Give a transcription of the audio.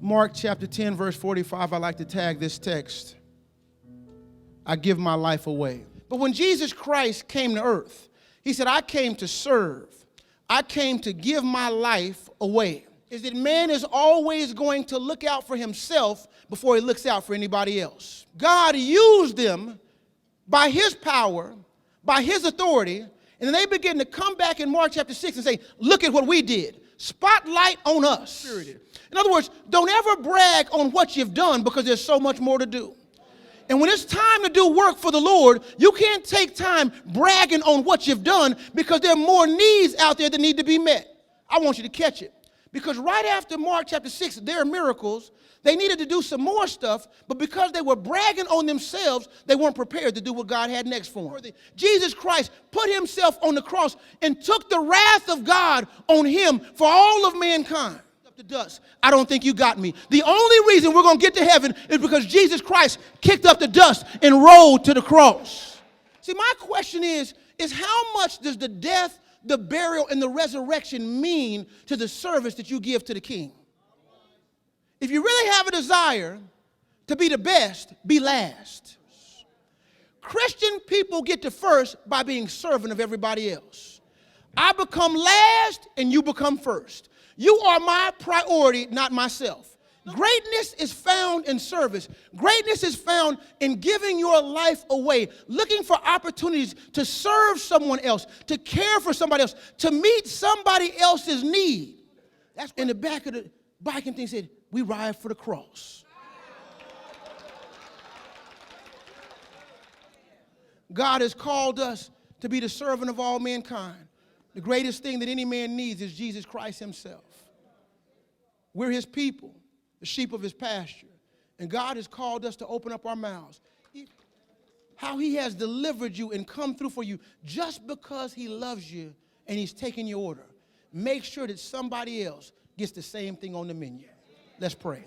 Mark chapter 10, verse 45, I like to tag this text. I give my life away. But when Jesus Christ came to earth, he said, I came to serve. I came to give my life away. Is that man is always going to look out for himself before he looks out for anybody else. God used them by his power, by his authority, and then they begin to come back in Mark chapter 6 and say, look at what we did. Spotlight on us. In other words, don't ever brag on what you've done because there's so much more to do. And when it's time to do work for the Lord, you can't take time bragging on what you've done because there are more needs out there that need to be met. I want you to catch it. Because right after Mark chapter 6, there are miracles. They needed to do some more stuff, but because they were bragging on themselves, they weren't prepared to do what God had next for them. Jesus Christ put himself on the cross and took the wrath of God on him for all of mankind. Up to dust. I don't think you got me. The only reason we're going to get to heaven is because Jesus Christ kicked up the dust and rolled to the cross. See, my question is how much does the death, the burial, and the resurrection mean to the service that you give to the King? If you really have a desire to be the best, be last. Christian people get to first by being servant of everybody else. I become last and you become first. You are my priority, not myself. Greatness is found in service. Greatness is found in giving your life away, looking for opportunities to serve someone else, to care for somebody else, to meet somebody else's need. That's in the back of the biking thing said, we ride for the cross. God has called us to be the servant of all mankind. The greatest thing that any man needs is Jesus Christ himself. We're his people, the sheep of his pasture. And God has called us to open up our mouths. How he has delivered you and come through for you just because he loves you and he's taking your order. Make sure that somebody else gets the same thing on the menu. Let's pray.